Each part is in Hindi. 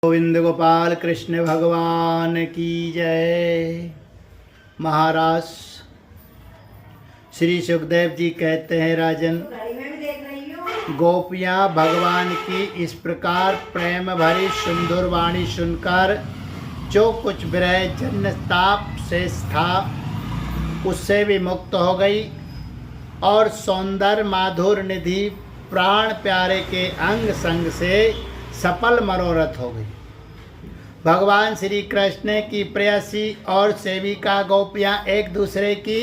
गोविंद गोपाल कृष्ण भगवान की जय। महाराज श्री सुखदेव जी कहते हैं, राजन, गोपियाँ भगवान की इस प्रकार प्रेम भरी सुंदर वाणी सुनकर जो कुछ विरह जन्य ताप से था उससे भी मुक्त हो गई और सौंदर्य माधुर निधि प्राण प्यारे के अंग संग से सफल मनोरथ हो गई। भगवान श्री कृष्ण की प्रेयसी और सेविका गोपियाँ एक दूसरे की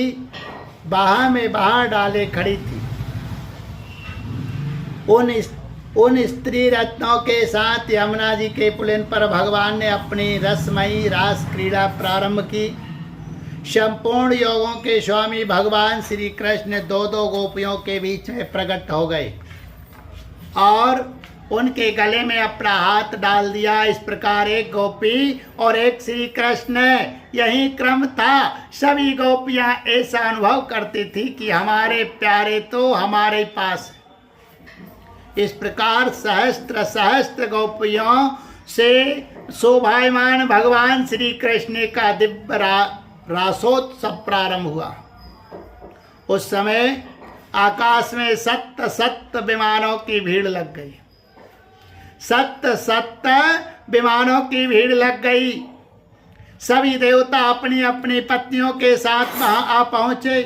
बाह में बाह डाले खड़ी थी। उन स्त्री रत्नों के साथ यमुना जी के पुलिन पर भगवान ने अपनी रसमयी रास क्रीड़ा प्रारंभ की। संपूर्ण योगों के स्वामी भगवान श्री कृष्ण दो दो गोपियों के बीच में प्रकट हो गए और उनके गले में अपना हाथ डाल दिया। इस प्रकार एक गोपी और एक श्री कृष्ण, यही क्रम था। सभी गोपियां ऐसा अनुभव करती थी कि हमारे प्यारे तो हमारे पास। इस प्रकार सहस्त्र सहस्त्र गोपियों से शोभायमान भगवान श्री कृष्ण का दिव्य रासोत्सव प्रारंभ हुआ। उस समय आकाश में सत्त सत्त विमानों की भीड़ लग गई। सत्त सत्त विमानों की भीड़ लग गई। सभी देवता अपनी अपनी पत्नियों के साथ वहां आ पहुंचे।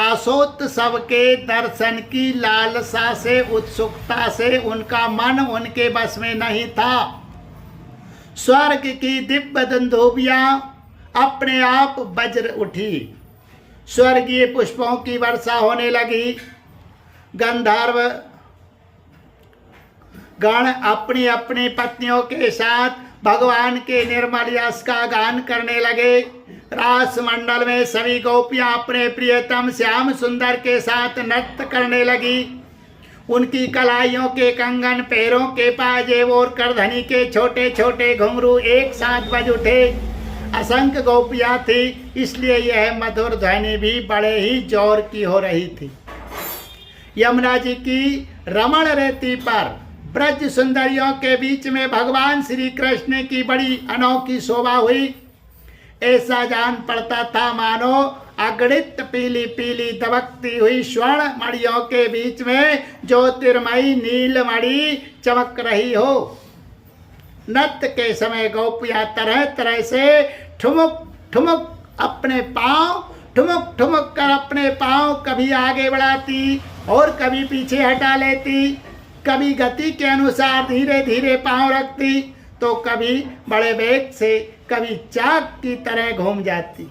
रासोत्सव के दर्शन की लालसा से, उत्सुकता से उनका मन उनके बस में नहीं था। स्वर्ग की दिव्य दुंदुभियां अपने आप बज उठी। स्वर्गीय पुष्पों की वर्षा होने लगी। गंधर्व गण अपनी अपनी पत्नियों के साथ भगवान के निर्मल यश का गान करने लगे। रास मंडल में सभी गोपियां अपने प्रियतम श्याम सुंदर के साथ नृत्य करने लगी। उनकी कलाइयों के कंगन, पैरों के पाजेब और करधनी के छोटे छोटे घुंघरू एक साथ बज उठे। असंख्य गोपियां थी, इसलिए यह मधुर ध्वनि भी बड़े ही जोर की हो रही थी। यमुना जी की रमण रेती पर ब्रज सुंदरियों के बीच में भगवान श्री कृष्ण की बड़ी अनोखी शोभा हुई। ऐसा जान पड़ता था मानो अगणित पीली पीली दबकती हुई स्वर्ण मणियों के बीच में ज्योतिर्मयी नीलमणि चमक रही हो। नृत्य के समय गोपियां तरह तरह से ठुमुक ठुमुक अपने पांव ठुमुक ठुमुक कर अपने पांव कभी आगे बढ़ाती और कभी पीछे हटा लेती। कभी गति के अनुसार धीरे धीरे पांव रखती तो कभी बड़े वेग से, कभी चाक की तरह घूम जाती।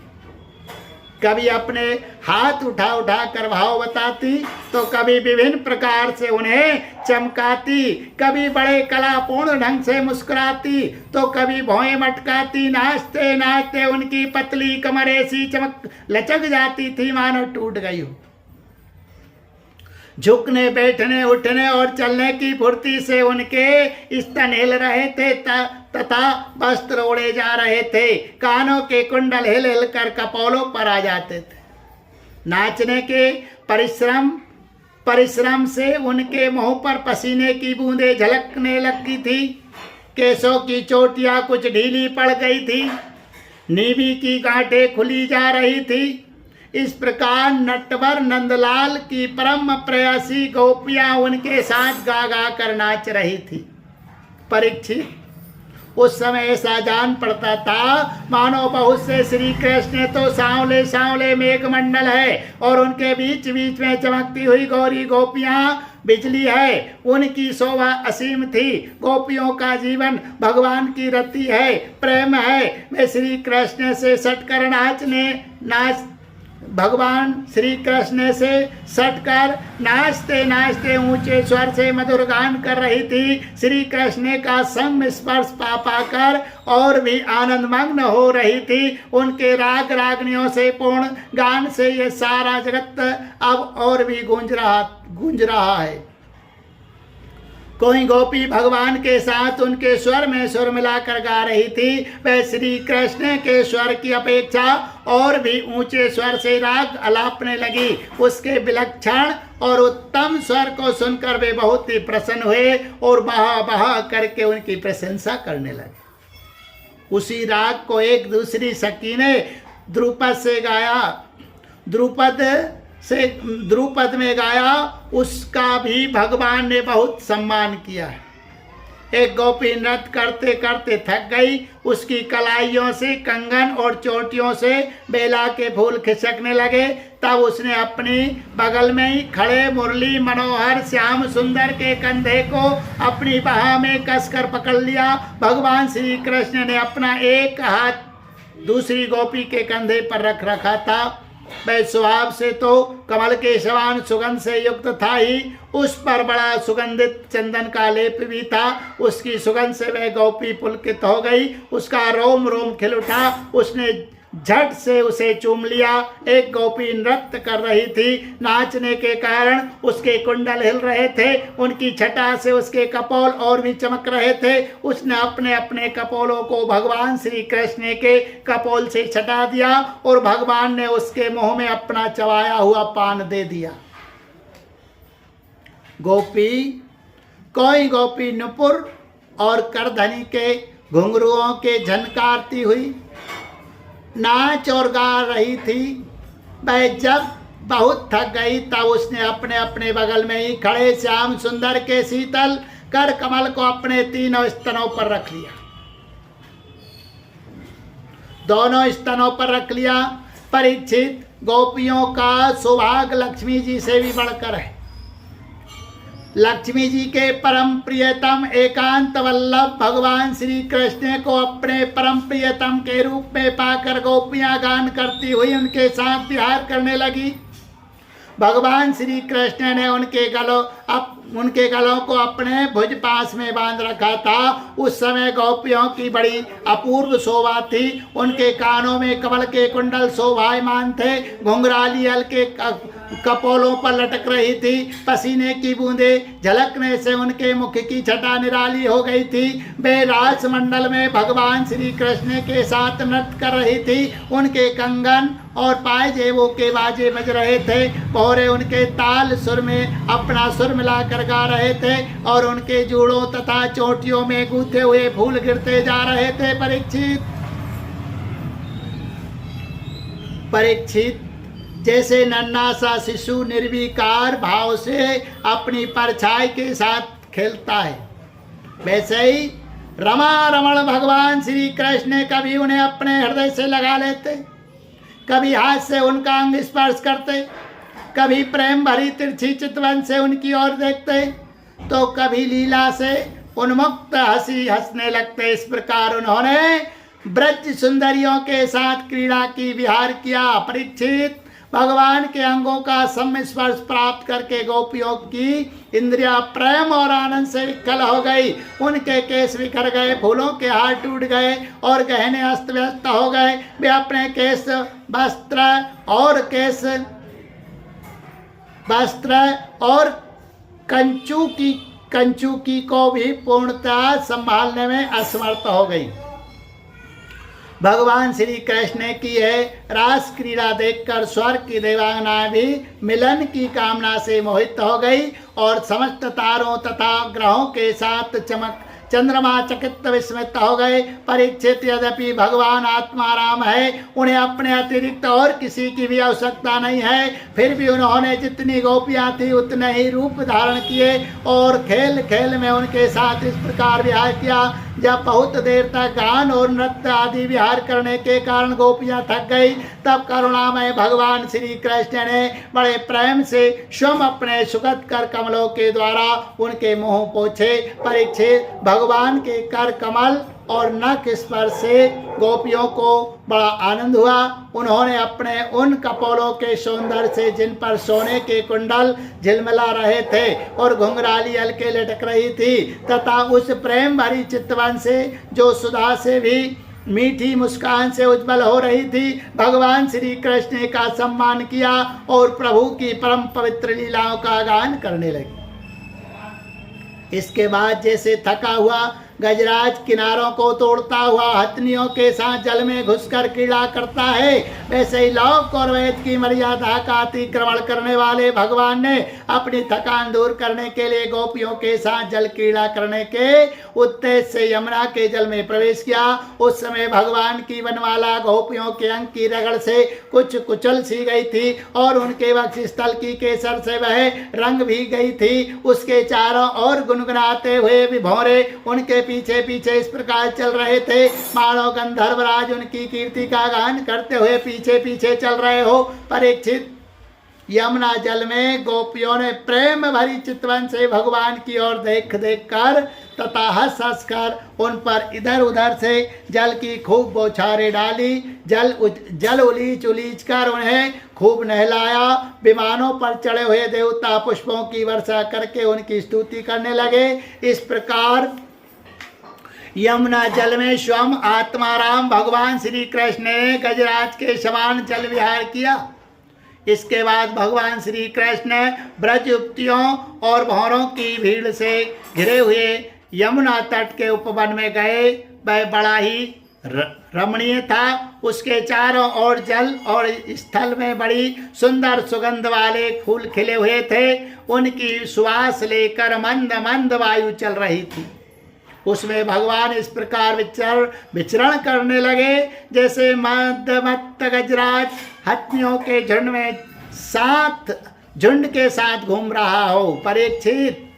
कभी अपने हाथ उठा उठा कर भाव बताती तो कभी विभिन्न प्रकार से उन्हें चमकाती। कभी बड़े कलापूर्ण ढंग से मुस्कुराती तो कभी भौएं मटकाती। नाचते नाचते उनकी पतली कमर ऐसी चमक लचक जाती थी मानो टूट गई हो। झुकने, बैठने, उठने और चलने की फुर्ती से उनके स्तन हिल रहे थे तथा वस्त्र उड़े जा रहे थे। कानों के कुंडल हिल हिल कर कपोलों पर आ जाते थे। नाचने के परिश्रम से उनके मुंह पर पसीने की बूंदें झलकने लगती थी। केसों की चोटियां कुछ ढीली पड़ गई थी। नीवी की गांठें खुली जा रही थी। इस प्रकार नटवर नंदलाल की परम प्रेयसी गोपियां उनके साथ गा गा कर नाच रही थी। परीक्षित उस समय ऐसा जान पड़ता था मानो बहुत से श्री कृष्ण तो सांवले सांवले मेघमंडल है और उनके बीच बीच में चमकती हुई गौरी गोपियां बिजली है। उनकी शोभा असीम थी। गोपियों का जीवन भगवान की रति है, प्रेम है। वे श्री कृष्ण से सटकर भगवान श्री कृष्ण से सटकर नाचते नाचते ऊंचे स्वर से मधुर गान कर रही थी। श्री कृष्ण का संग स्पर्श पा पाकर और भी आनंद मग्न हो रही थी। उनके राग रागनियों से पूर्ण गान से ये सारा जगत अब और भी गूंज रहा है। कोई गोपी भगवान के साथ उनके स्वर में स्वर मिलाकर गा रही थी। वह श्री कृष्ण के स्वर की अपेक्षा और भी ऊंचे स्वर से राग अलापने लगी। उसके विलक्षण और उत्तम स्वर को सुनकर वे बहुत ही प्रसन्न हुए और बहा बहा करके उनकी प्रशंसा करने लगे। उसी राग को एक दूसरी सखी ने द्रुपद से गाया, द्रुपद में गाया, उसका भी भगवान ने बहुत सम्मान किया। एक गोपी नृत्य करते करते थक गई। उसकी कलाइयों से, कंगन और चोटियों से बेला के फूल खिसकने लगे। तब उसने अपनी बगल में ही खड़े मुरली मनोहर श्याम सुंदर के कंधे को अपनी बाह में कसकर पकड़ लिया। भगवान श्री कृष्ण ने अपना एक हाथ दूसरी गोपी के कंधे पर रख रखा था। वह स्वभाव से तो कमल के समान सुगंध से युक्त था ही, उस पर बड़ा सुगंधित चंदन का लेप भी था। उसकी सुगंध से वह गोपी पुलकित हो गई। उसका रोम रोम खिल उठा। उसने झट से उसे चूम लिया। एक गोपी नृत्य कर रही थी। नाचने के कारण उसके कुंडल हिल रहे थे। उनकी छटा से उसके कपोल और भी चमक रहे थे। उसने अपने अपने कपोलों को भगवान श्री कृष्ण के कपोल से छटा दिया और भगवान ने उसके मुंह में अपना चबाया हुआ पान दे दिया। कोई गोपी नुपुर और करधनी के घुंघरुओं के झनकारती हुई नाच और गा रही थी। वह जब बहुत थक गई तब उसने अपने अपने बगल में ही खड़े श्याम सुंदर के शीतल कर कमल को अपने तीनों स्तनों पर रख लिया। दोनों स्तनों पर रख लिया। परीक्षित, गोपियों का सौभाग्य लक्ष्मी जी से भी बढ़कर है। लक्ष्मी जी के परम प्रियतम एकांत वल्लभ भगवान श्री कृष्ण को अपने परम प्रियतम के रूप में पाकर गोपियां गान करती हुई उनके साथ विहार करने लगी। भगवान श्री कृष्ण ने उनके गलों को अपने भुज पास में बांध रखा था। उस समय गोपियों की बड़ी अपूर्व शोभा थी। उनके कानों में कमल के कुंडल शोभायमान थे। घुंघराली हल्के कपोलों पर लटक रही थी। पसीने की बूंदें झलकने से उनके मुख की छटा निराली हो गई थी। वे रास मंडल में भगवान श्री कृष्ण के साथ नृत्य कर रही थी। उनके कंगन और पायजेबों के बाजे बज रहे थे। कोहरे उनके ताल सुर में अपना सुर मिलाकर गा रहे थे और उनके जूड़ों तथा चोटियों में गूंथे हुए फूल गिरते जा रहे थे। परीक्षित जैसे नन्हा सा शिशु निर्विकार भाव से अपनी परछाई के साथ खेलता है, वैसे ही रमण भगवान श्री कृष्ण कभी उन्हें अपने हृदय से लगा लेते, कभी हाथ से उनका अंग स्पर्श करते, कभी प्रेम भरी तिरछी चितवन से उनकी ओर देखते, तो कभी लीला से उन्मुक्त हंसी हंसने लगते। इस प्रकार उन्होंने ब्रज सुंदरियों के साथ क्रीड़ा की विहार किया। परीक्षित, भगवान के अंगों का संस्पर्श प्राप्त करके गोपियों की इंद्रियां प्रेम और आनंद से विकल हो गई। उनके केस बिखर गए, फूलों के हार टूट गए और गहने अस्त व्यस्त हो गए। वे अपने केस वस्त्र और कंचुकी को भी पूर्णतः संभालने में असमर्थ हो गई। भगवान श्री कृष्ण की है रास क्रीड़ा देखकर स्वर्ग की देवांगना भी मिलन की कामना से मोहित हो गई और समस्त तारों तथा ग्रहों के साथ चंद्रमा चकित विस्मित हो गए। परीक्षित, यद्यपि भगवान आत्माराम है, उन्हें अपने अतिरिक्त और किसी की भी आवश्यकता नहीं है, फिर भी उन्होंने जितनी गोपियां थी उतने ही रूप धारण किए और खेल खेल में उनके साथ इस प्रकार विहार किया। जब बहुत देर तक गान और नृत्य आदि विहार करने के कारण गोपियां थक गई, तब करुणामय भगवान श्री कृष्ण ने बड़े प्रेम से स्वयं अपने सुगत कर कमलों के द्वारा उनके मुंह पोछे। परीक्षित, भगवान के कर कमल और नख स्पर्श से गोपियों को बड़ा आनंद हुआ। उन्होंने अपने उन कपोलों के सौंदर्य से, जिन पर सोने के कुंडल झिलमिला रहे थे और घुंघराली हल्के लटक रही थी, तथा उस प्रेम भरी चितवन से जो सुधा से भी मीठी मुस्कान से उज्जवल हो रही थी, भगवान श्री कृष्ण का सम्मान किया और प्रभु की परम पवित्र लीलाओं का गान करने लगी। इसके बाद जैसे थका हुआ गजराज किनारों को तोड़ता हुआ हथनियों के साथ जल में घुसकर क्रीड़ा करता है, वैसे ही लौक और वैद की मर्यादा का अतिक्रमण करने वाले भगवान ने अपनी थकान दूर करने के लिए गोपियों के साथ जल क्रीड़ा करने के उद्देश्य से यमुना के जल में प्रवेश किया। उस समय भगवान की वनमाला गोपियों के अंग की रगड़ से कुछ कुचल सी गई थी और उनके वक्षस्थल की केसर से वह रंग भी गई थी। उसके चारों ओर गुनगुनाते हुए विभोरे उनके पीछे पीछे इस प्रकार चल रहे थे मानो गंधर्वराज उनकी कीर्ति का गान करते हुए पीछे पीछे चल रहे हो। परीक्षित, यमुना जल में गोपियों ने प्रेम भरी चितवन से भगवान की ओर देख देख कर तथा हंस हंस कर उन पर इधर उधर से जल की खूब बौछारें डाली। जल उलीच उलीच कर उन्हें खूब नहलाया। विमानों पर चढ़े हुए देवता पुष्पों की वर्षा करके उनकी स्तुति करने लगे। इस प्रकार यमुना जल में स्वयं आत्माराम भगवान श्री कृष्ण ने गजराज के समान जल विहार किया। इसके बाद भगवान श्री कृष्ण ब्रज युवतियों और भौरों की भीड़ से घिरे हुए यमुना तट के उपवन में गए। वह बड़ा ही रमणीय था। उसके चारों ओर जल और स्थल में बड़ी सुंदर सुगंध वाले फूल खिले हुए थे। उनकी सुवास लेकर मंद मंद वायु चल रही थी। उसमें भगवान इस प्रकार विचरण करने लगे जैसे मदमत्त गजराज हथियों के झुंड के साथ घूम रहा हो। परीक्षित,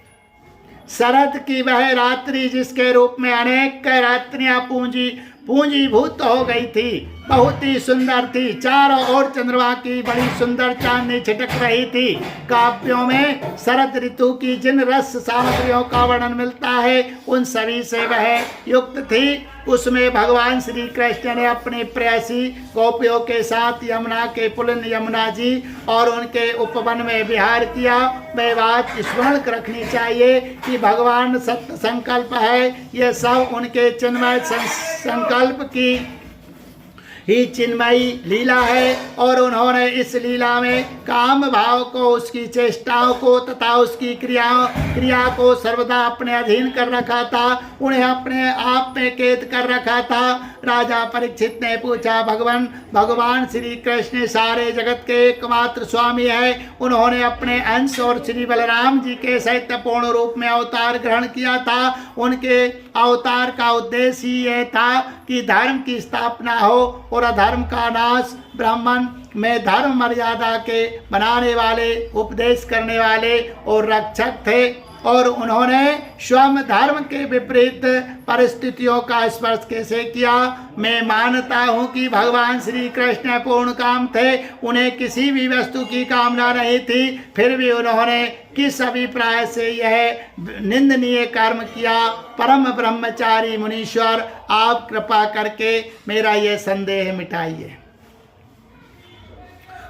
शरद की वह रात्रि जिसके रूप में अनेक रात्रियां पूंजीभूत हो गई थी बहुत ही सुंदर थी। चारों ओर चंद्रमा की बड़ी सुंदर चांदनी छिटक रही थी। काव्यों में शरद ऋतु की जिन रस सामग्रियों का वर्णन मिलता है उन सभी से वह युक्त थी। उसमें भगवान श्री कृष्ण ने अपनी प्रेयसी गोपियों के साथ यमुना के पुलिन यमुना जी और उनके उपवन में विहार किया। वह बात स्मरण रखनी चाहिए कि भगवान सत्य संकल्प है। यह सब उनके चिन्मय संकल्प की ही चिन्मयी लीला है और उन्होंने इस लीला में काम भाव को, उसकी चेष्टाओं को तथा उसकी क्रिया को सर्वदा अपने अधीन कर रखा था। उन्हें अपने आप में कैद कर रखा था। राजा परीक्षित ने पूछा, भगवान श्री कृष्ण सारे जगत के एकमात्र स्वामी है। उन्होंने अपने अंश और श्री बलराम जी के सहित पूर्ण रूप में अवतार ग्रहण किया था। उनके अवतार का उद्देश्य यह था कि धर्म की स्थापना हो और अधर्म का नाश। ब्राह्मण में धर्म मर्यादा के बनाने वाले, उपदेश करने वाले और रक्षक थे और उन्होंने स्वयं धर्म के विपरीत परिस्थितियों का स्पर्श कैसे किया। मैं मानता हूँ कि भगवान श्री कृष्ण पूर्ण काम थे। उन्हें किसी भी वस्तु की कामना नहीं थी, फिर भी उन्होंने किस अभिप्राय से यह निंदनीय कर्म किया। परम ब्रह्मचारी मुनीश्वर, आप कृपा करके मेरा यह संदेह मिटाइए।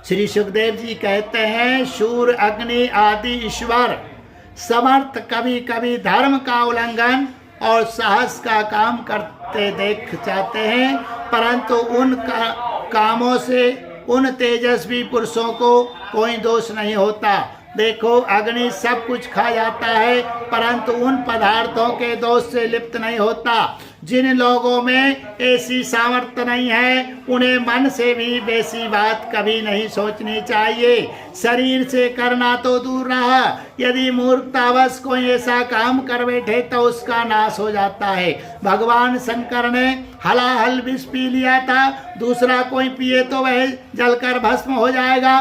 श्री सुखदेव जी कहते हैं, शूर, अग्नि आदि ईश्वर समर्थ कभी कभी धर्म का उल्लंघन और साहस का काम करते देख जाते हैं, परंतु उन कामों से उन तेजस्वी पुरुषों को कोई दोष नहीं होता। देखो, अग्नि सब कुछ खा जाता है परंतु उन पदार्थों के दोष से लिप्त नहीं होता। जिन लोगों में ऐसी सामर्थ्य नहीं है उन्हें मन से भी वैसी बात कभी नहीं सोचनी चाहिए। शरीर से करना तो दूर रहा, यदि मूर्खतावश कोई ऐसा काम कर बैठे तो उसका नाश हो जाता है। भगवान शंकर ने हलाहल विष पी लिया था, दूसरा कोई पिए तो वह जलकर भस्म हो जाएगा।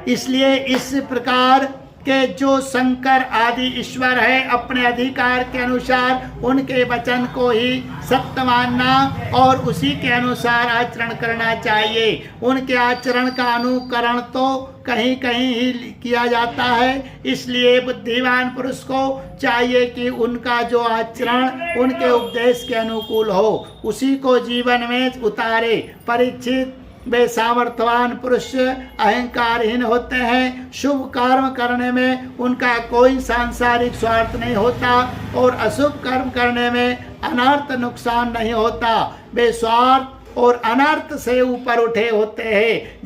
इसलिए इस प्रकार के जो शंकर आदि ईश्वर है, अपने अधिकार के अनुसार उनके वचन को ही सत्य मानना और उसी के अनुसार आचरण करना चाहिए। उनके आचरण का अनुकरण तो कहीं कहीं ही किया जाता है। इसलिए बुद्धिमान पुरुष को चाहिए कि उनका जो आचरण उनके उपदेश के अनुकूल हो, उसी को जीवन में उतारे। परीक्षित, वे सामर्थ्यवान पुरुष अहंकारहीन होते हैं। शुभ कर्म करने में उनका कोई सांसारिक स्वार्थ नहीं होता और अशुभ कर्म करने में अनर्थ नुकसान नहीं होता। वे स्वार्थ और अनर्थ से ऊपर उठे होते हैं।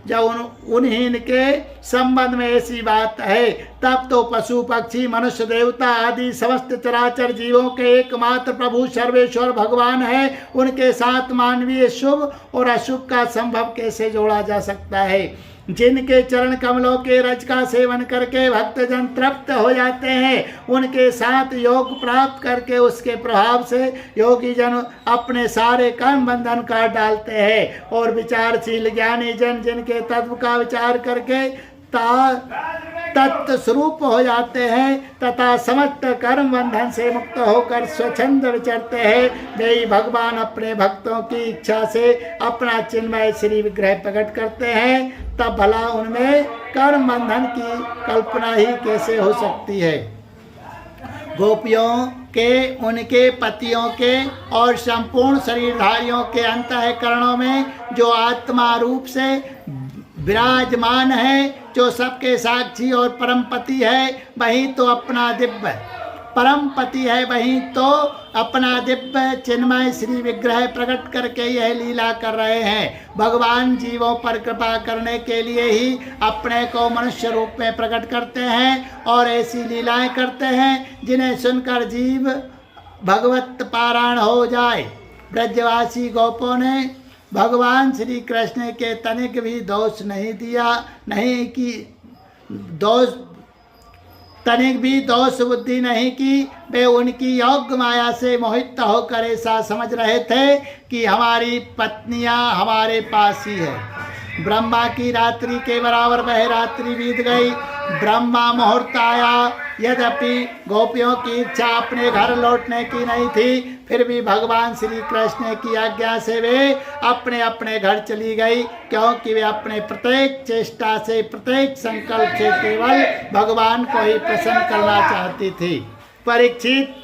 जब उन्हीं के संबंध में ऐसी बात है, तब तो पशु पक्षी मनुष्य देवता आदि समस्त चराचर जीवों के एकमात्र प्रभु सर्वेश्वर भगवान है। उनके साथ मानवीय शुभ और अशुभ का संभव कैसे जोड़ा जा सकता है। जिनके चरण कमलों के रज का सेवन करके भक्तजन तृप्त हो जाते हैं, उनके साथ योग प्राप्त करके उसके प्रभाव से योगी जन अपने सारे कर्म बंधन काट डालते हैं। और विचारशील ज्ञानी जन जिनके तत्व का विचार करके तत्व स्वरूप हो जाते हैं तथा समस्त कर्म बंधन से मुक्त होकर स्वच्छंद विचरते हैं, वे ही भगवान अपने भक्तों की इच्छा से अपना चिन्मय श्री विग्रह प्रकट करते हैं। तब भला उनमें कर्म बंधन की कल्पना ही कैसे हो सकती है। गोपियों के, उनके पतियों के और संपूर्ण शरीरधारियों के अंतःकरणों में जो आत्मा रूप से विराजमान है, जो सबके साक्षी और परमपति है, वही तो अपना दिव्य परमपति है, वही तो अपना दिव्य चिन्मय श्री विग्रह प्रकट करके यह लीला कर रहे हैं। भगवान जीवों पर कृपा करने के लिए ही अपने को मनुष्य रूप में प्रकट करते हैं और ऐसी लीलाएं करते हैं जिन्हें सुनकर जीव भगवत पारायण हो जाए। ब्रजवासी गोपों ने भगवान श्री कृष्ण के तनिक भी दोष नहीं दिया, नहीं कि तनिक भी दोष बुद्धि नहीं की। वे उनकी योग्य माया से मोहित होकर ऐसा समझ रहे थे कि हमारी पत्नियां हमारे पास ही है। ब्रह्मा की रात्रि के बराबर वह रात्रि बीत गई। ब्रह्मा मुहूर्त आया, यद्यपि गोपियों की इच्छा अपने घर लौटने की नहीं थी, फिर भी भगवान श्री कृष्ण की आज्ञा से वे अपने अपने घर चली गई, क्योंकि वे अपने प्रत्येक चेष्टा से, प्रत्येक संकल्प से केवल भगवान को ही प्रसन्न करना चाहती थी। परीक्षित,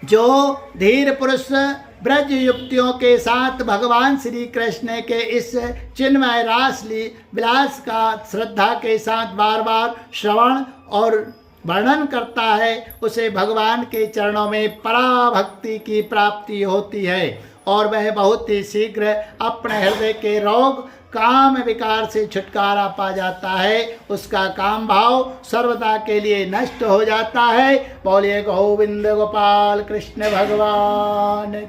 जो धीर पुरुष ब्रज युक्तियों के साथ भगवान श्री कृष्ण के इस चिन्मय रास विलास का श्रद्धा के साथ बार बार श्रवण और वर्णन करता है, उसे भगवान के चरणों में पराभक्ति की प्राप्ति होती है और वह बहुत ही शीघ्र अपने हृदय के रोग काम विकार से छुटकारा पा जाता है। उसका काम भाव सर्वदा के लिए नष्ट हो जाता है। बोलिए गोविंद गोपाल कृष्ण भगवान की।